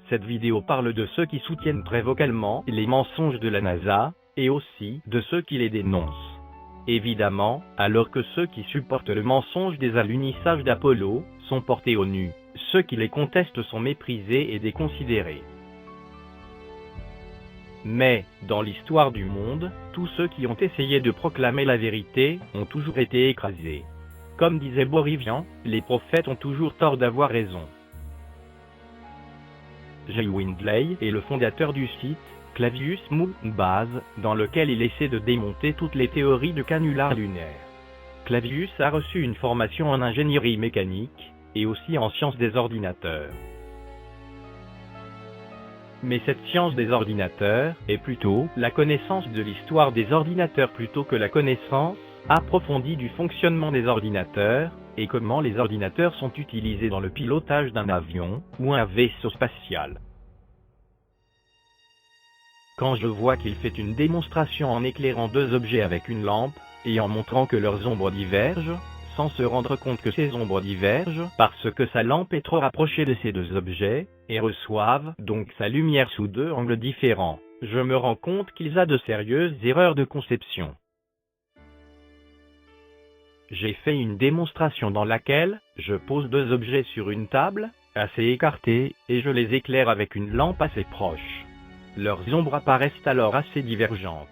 Cette vidéo parle de ceux qui soutiennent très vocalement les mensonges de la NASA, et aussi de ceux qui les dénoncent. Évidemment, alors que ceux qui supportent le mensonge des alunissage d'Apollo sont portés au nu, ceux qui les contestent sont méprisés et déconsidérés. Mais, dans l'histoire du monde, tous ceux qui ont essayé de proclamer la vérité ont toujours été écrasés. Comme disait Boris Vian, les prophètes ont toujours tort d'avoir raison. Jay Windley est le fondateur du site Clavius Moon Base, dans lequel il essaie de démonter toutes les théories de canulars lunaires. Clavius a reçu une formation en ingénierie mécanique, et aussi en sciences des ordinateurs. Mais cette science des ordinateurs est plutôt la connaissance de l'histoire des ordinateurs plutôt que la connaissance approfondie du fonctionnement des ordinateurs, et comment les ordinateurs sont utilisés dans le pilotage d'un avion ou un vaisseau spatial. Quand je vois qu'il fait une démonstration en éclairant deux objets avec une lampe, et en montrant que leurs ombres divergent, sans se rendre compte que ces ombres divergent parce que sa lampe est trop rapprochée de ces deux objets, et reçoivent donc sa lumière sous deux angles différents, je me rends compte qu'il a de sérieuses erreurs de conception. J'ai fait une démonstration dans laquelle je pose deux objets sur une table, assez écartés, et je les éclaire avec une lampe assez proche. Leurs ombres apparaissent alors assez divergentes.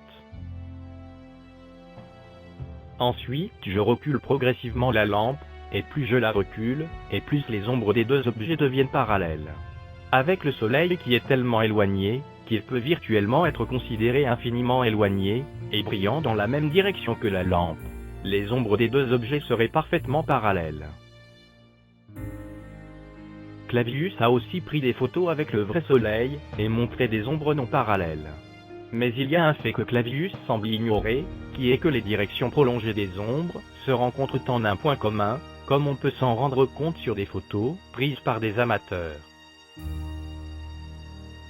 Ensuite, je recule progressivement la lampe, et plus je la recule, et plus les ombres des deux objets deviennent parallèles. Avec le Soleil qui est tellement éloigné, qu'il peut virtuellement être considéré infiniment éloigné, et brillant dans la même direction que la lampe, les ombres des deux objets seraient parfaitement parallèles. Clavius a aussi pris des photos avec le vrai Soleil, et montré des ombres non parallèles. Mais il y a un fait que Clavius semble ignorer, qui est que les directions prolongées des ombres se rencontrent en un point commun, comme on peut s'en rendre compte sur des photos prises par des amateurs.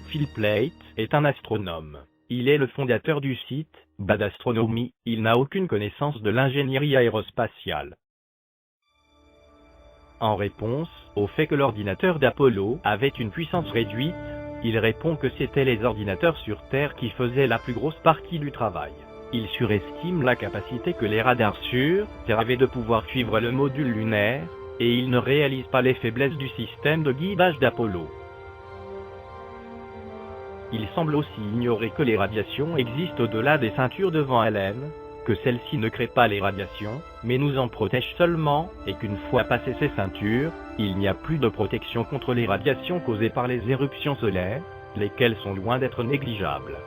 Phil Plait est un astronome. Il est le fondateur du site Bad Astronomy. Il n'a aucune connaissance de l'ingénierie aérospatiale. En réponse au fait que l'ordinateur d'Apollo avait une puissance réduite, il répond que c'était les ordinateurs sur Terre qui faisaient la plus grosse partie du travail. Il surestime la capacité que les radars sur Terre avaient de pouvoir suivre le module lunaire, et il ne réalise pas les faiblesses du système de guidage d'Apollo. Il semble aussi ignorer que les radiations existent au-delà des ceintures de Van Allen, que celles-ci ne créent pas les radiations, mais nous en protègent seulement, et qu'une fois passées ces ceintures, il n'y a plus de protection contre les radiations causées par les éruptions solaires, lesquelles sont loin d'être négligeables.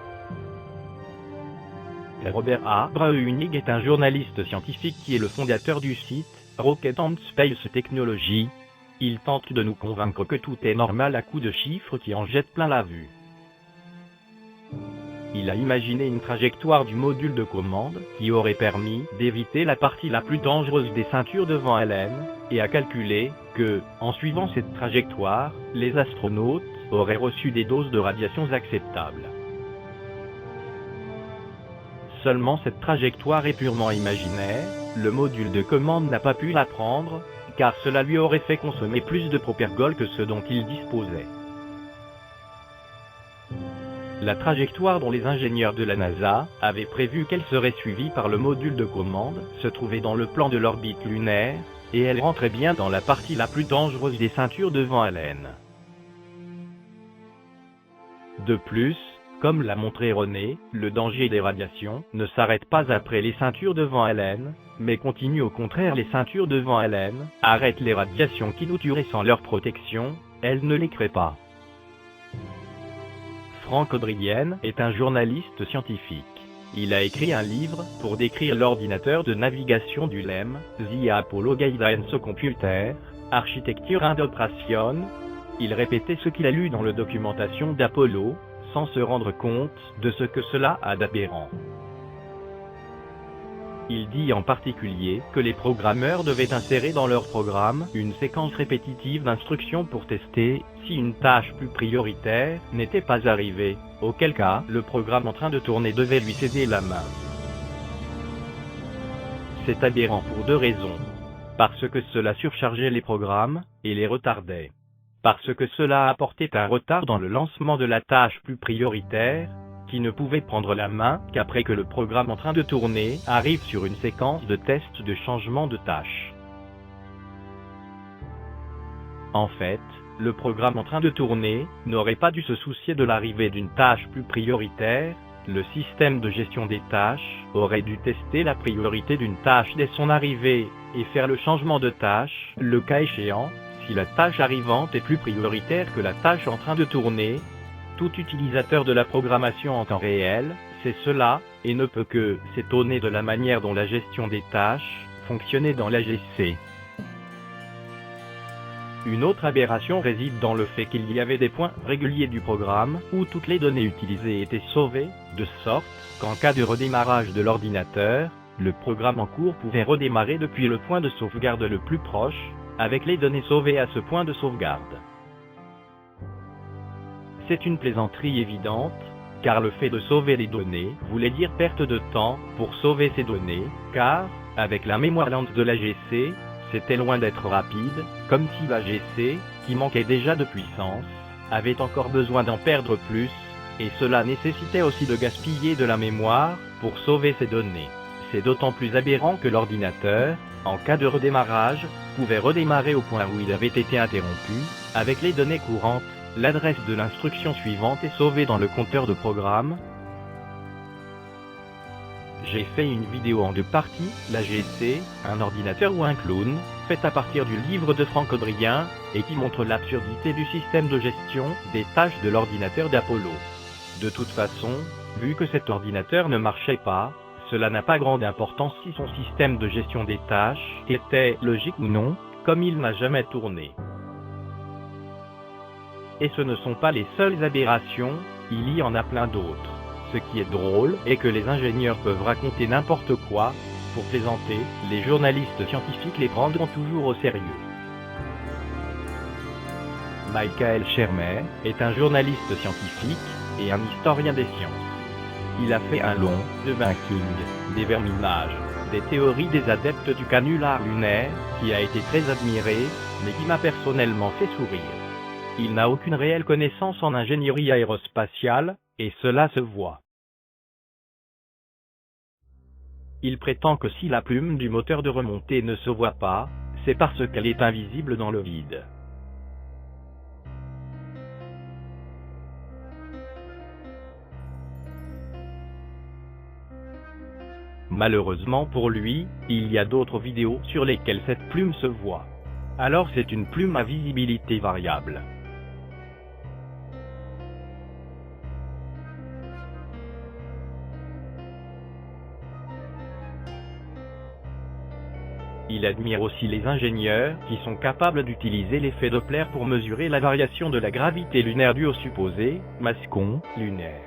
Robert A. Breunig est un journaliste scientifique qui est le fondateur du site Rocket and Space Technology. Il tente de nous convaincre que tout est normal à coups de chiffres qui en jettent plein la vue. Il a imaginé une trajectoire du module de commande qui aurait permis d'éviter la partie la plus dangereuse des ceintures de Van Allen, et a calculé que, en suivant cette trajectoire, les astronautes auraient reçu des doses de radiations acceptables. Seulement cette trajectoire est purement imaginaire, le module de commande n'a pas pu la prendre, car cela lui aurait fait consommer plus de propergol que ce dont il disposait. La trajectoire dont les ingénieurs de la NASA avaient prévu qu'elle serait suivie par le module de commande se trouvait dans le plan de l'orbite lunaire, et elle rentrait bien dans la partie la plus dangereuse des ceintures de Van Allen. De plus, comme l'a montré René, le danger des radiations ne s'arrête pas après les ceintures de Van Allen, mais continue au contraire. Les ceintures de Van Allen arrêtent les radiations qui nous tueraient sans leur protection, elles ne les créent pas. Frank O'Brien est un journaliste scientifique. Il a écrit un livre pour décrire l'ordinateur de navigation du LEM, The Apollo Guidance Computer, Architecture and Operation. Il répétait ce qu'il a lu dans la documentation d'Apollo, sans se rendre compte de ce que cela a d'aberrant. Il dit en particulier que les programmeurs devaient insérer dans leur programme une séquence répétitive d'instructions pour tester si une tâche plus prioritaire n'était pas arrivée, auquel cas le programme en train de tourner devait lui céder la main. C'est aberrant pour deux raisons. Parce que cela surchargeait les programmes et les retardait. parce que cela apportait un retard dans le lancement de la tâche plus prioritaire, qui ne pouvait prendre la main qu'après que le programme en train de tourner arrive sur une séquence de tests de changement de tâche. En fait, le programme en train de tourner n'aurait pas dû se soucier de l'arrivée d'une tâche plus prioritaire. Le système de gestion des tâches aurait dû tester la priorité d'une tâche dès son arrivée et faire le changement de tâche, le cas échéant, si la tâche arrivante est plus prioritaire que la tâche en train de tourner. Tout utilisateur de la programmation en temps réel sait cela et ne peut que s'étonner de la manière dont la gestion des tâches fonctionnait dans l'AGC. Une autre aberration réside dans le fait qu'il y avait des points réguliers du programme où toutes les données utilisées étaient sauvées, de sorte qu'en cas de redémarrage de l'ordinateur, le programme en cours pouvait redémarrer depuis le point de sauvegarde le plus proche, avec les données sauvées à ce point de sauvegarde. C'est une plaisanterie évidente, car le fait de sauver les données voulait dire perte de temps pour sauver ces données, car, avec la mémoire lente de l'AGC, c'était loin d'être rapide, comme si l'AGC, qui manquait déjà de puissance, avait encore besoin d'en perdre plus, et cela nécessitait aussi de gaspiller de la mémoire pour sauver ces données. C'est d'autant plus aberrant que l'ordinateur, en cas de redémarrage, pouvait redémarrer au point où il avait été interrompu, avec les données courantes. L'adresse de l'instruction suivante est sauvée dans le compteur de programme. J'ai fait une vidéo en deux parties, l'AGC, un ordinateur ou un clown, faite à partir du livre de Franck Audrien, et qui montre l'absurdité du système de gestion des tâches de l'ordinateur d'Apollo. De toute façon, vu que cet ordinateur ne marchait pas, cela n'a pas grande importance si son système de gestion des tâches était logique ou non, comme il n'a jamais tourné. Et ce ne sont pas les seules aberrations, il y en a plein d'autres. Ce qui est drôle est que les ingénieurs peuvent raconter n'importe quoi. Pour plaisanter, les journalistes scientifiques les prendront toujours au sérieux. Michael Shermer est un journaliste scientifique et un historien des sciences. Il a fait un long debunking des verminages, des théories des adeptes du canular lunaire, qui a été très admiré, mais qui m'a personnellement fait sourire. Il n'a aucune réelle connaissance en ingénierie aérospatiale, et cela se voit. Il prétend que si la plume du moteur de remontée ne se voit pas, c'est parce qu'elle est invisible dans le vide. Malheureusement pour lui, il y a d'autres vidéos sur lesquelles cette plume se voit. Alors c'est une plume à visibilité variable. Il admire aussi les ingénieurs qui sont capables d'utiliser l'effet Doppler pour mesurer la variation de la gravité lunaire due au supposé mascon lunaire.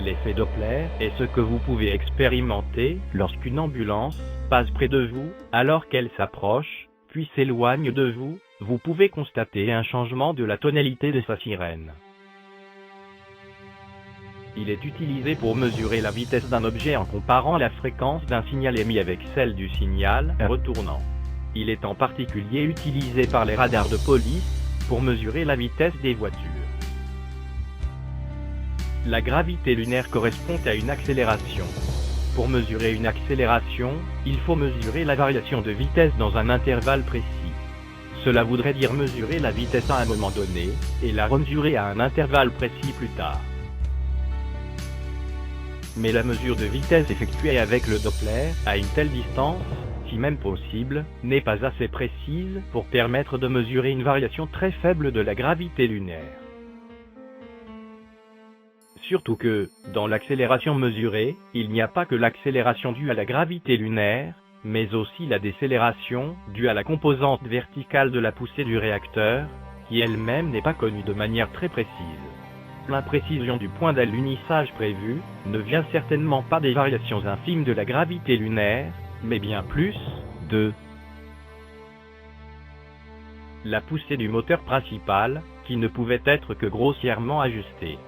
L'effet Doppler est ce que vous pouvez expérimenter lorsqu'une ambulance passe près de vous, alors qu'elle s'approche, puis s'éloigne de vous, vous pouvez constater un changement de la tonalité de sa sirène. Il est utilisé pour mesurer la vitesse d'un objet en comparant la fréquence d'un signal émis avec celle du signal retournant. Il est en particulier utilisé par les radars de police pour mesurer la vitesse des voitures. La gravité lunaire correspond à une accélération. Pour mesurer une accélération, il faut mesurer la variation de vitesse dans un intervalle précis. Cela voudrait dire mesurer la vitesse à un moment donné, et la remesurer à un intervalle précis plus tard. Mais la mesure de vitesse effectuée avec le Doppler, à une telle distance, si même possible, n'est pas assez précise pour permettre de mesurer une variation très faible de la gravité lunaire. Surtout que, dans l'accélération mesurée, il n'y a pas que l'accélération due à la gravité lunaire, mais aussi la décélération due à la composante verticale de la poussée du réacteur, qui elle-même n'est pas connue de manière très précise. L'imprécision du point d'alunissage prévu ne vient certainement pas des variations infimes de la gravité lunaire, mais bien plus de la poussée du moteur principal, qui ne pouvait être que grossièrement ajustée,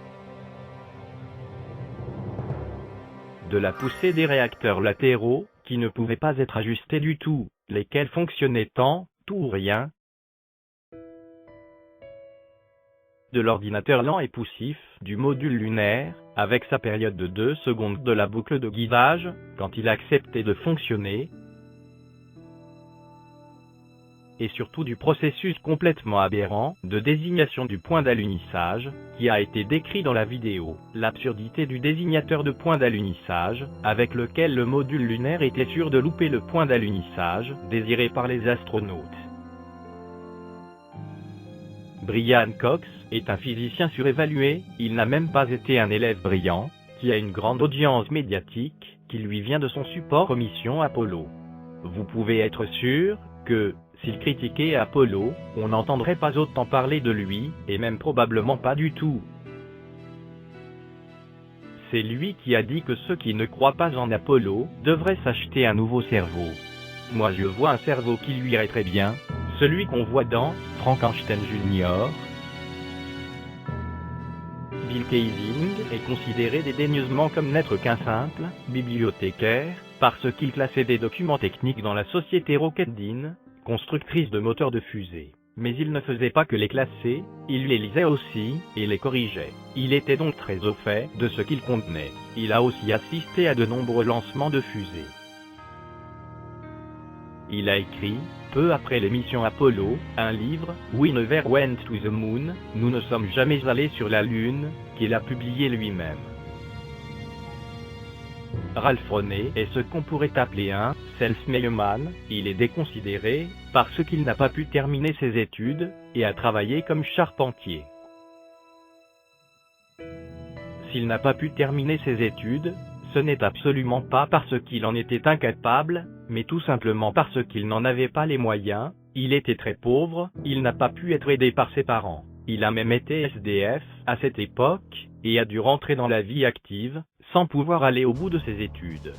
de la poussée des réacteurs latéraux, qui ne pouvaient pas être ajustés du tout, lesquels fonctionnaient en tout ou rien, de l'ordinateur lent et poussif, du module lunaire, avec sa période de 2 secondes de la boucle de guidage, quand il acceptait de fonctionner, et surtout du processus complètement aberrant de désignation du point d'alunissage, qui a été décrit dans la vidéo. L'absurdité du désignateur de point d'alunissage, avec lequel le module lunaire était sûr de louper le point d'alunissage désiré par les astronautes. Brian Cox est un physicien surévalué, il n'a même pas été un élève brillant, qui a une grande audience médiatique, qui lui vient de son support aux missions Apollo. Vous pouvez être sûr que, s'il critiquait Apollo, on n'entendrait pas autant parler de lui, et même probablement pas du tout. C'est lui qui a dit que ceux qui ne croient pas en Apollo devraient s'acheter un nouveau cerveau. Moi je vois un cerveau qui lui irait très bien, celui qu'on voit dans Frankenstein Jr. Bill Kaysing est considéré dédaigneusement comme n'être qu'un simple bibliothécaire, parce qu'il classait des documents techniques dans la société Rocketdyne, constructrice de moteurs de fusée. Mais il ne faisait pas que les classer, il les lisait aussi, et les corrigeait. Il était donc très au fait de ce qu'ils contenaient. Il a aussi assisté à de nombreux lancements de fusées. Il a écrit, peu après les missions Apollo, un livre, We Never Went to the Moon, Nous ne sommes jamais allés sur la Lune, qu'il a publié lui-même. Ralph Roney est ce qu'on pourrait appeler un self-made-man, il est déconsidéré, parce qu'il n'a pas pu terminer ses études, et a travaillé comme charpentier. S'il n'a pas pu terminer ses études, ce n'est absolument pas parce qu'il en était incapable, mais tout simplement parce qu'il n'en avait pas les moyens, il était très pauvre, il n'a pas pu être aidé par ses parents. Il a même été SDF à cette époque, et a dû rentrer dans la vie active, sans pouvoir aller au bout de ses études.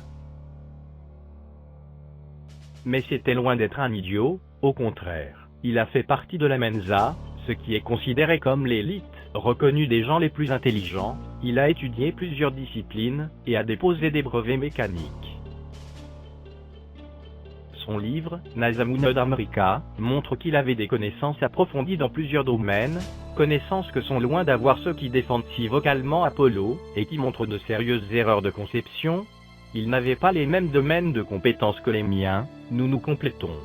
Mais c'était loin d'être un idiot, au contraire. Il a fait partie de la Mensa, ce qui est considéré comme l'élite reconnue des gens les plus intelligents. Il a étudié plusieurs disciplines, et a déposé des brevets mécaniques. Son livre, NASA Moon America, montre qu'il avait des connaissances approfondies dans plusieurs domaines, connaissances que sont loin d'avoir ceux qui défendent si vocalement Apollo, et qui montrent de sérieuses erreurs de conception. Il n'avait pas les mêmes domaines de compétences que les miens, nous nous complétons.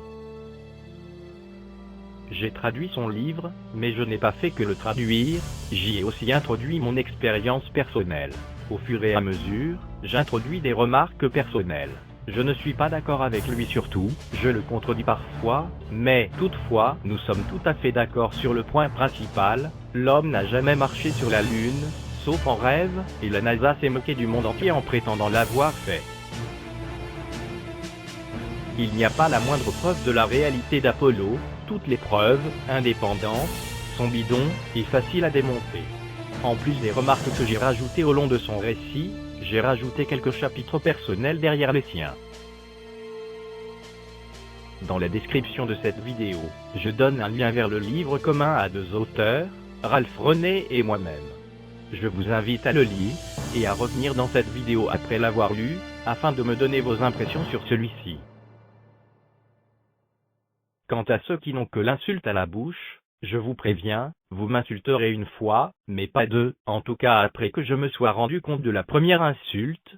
J'ai traduit son livre, mais je n'ai pas fait que le traduire, j'y ai aussi introduit mon expérience personnelle. Au fur et à mesure, j'introduis des remarques personnelles. Je ne suis pas d'accord avec lui sur tout, je le contredis parfois, mais toutefois, nous sommes tout à fait d'accord sur le point principal, l'homme n'a jamais marché sur la Lune, sauf en rêve, et la NASA s'est moquée du monde entier en prétendant l'avoir fait. Il n'y a pas la moindre preuve de la réalité d'Apollo, toutes les preuves, indépendantes, sont bidons et faciles à démonter. En plus des remarques que j'ai rajoutées au long de son récit, j'ai rajouté quelques chapitres personnels derrière les siens. Dans la description de cette vidéo, je donne un lien vers le livre commun à deux auteurs, Ralph Roney et moi-même. Je vous invite à le lire, et à revenir dans cette vidéo après l'avoir lu, afin de me donner vos impressions sur celui-ci. Quant à ceux qui n'ont que l'insulte à la bouche, je vous préviens, vous m'insulterez une fois, mais pas deux, en tout cas après que je me sois rendu compte de la première insulte,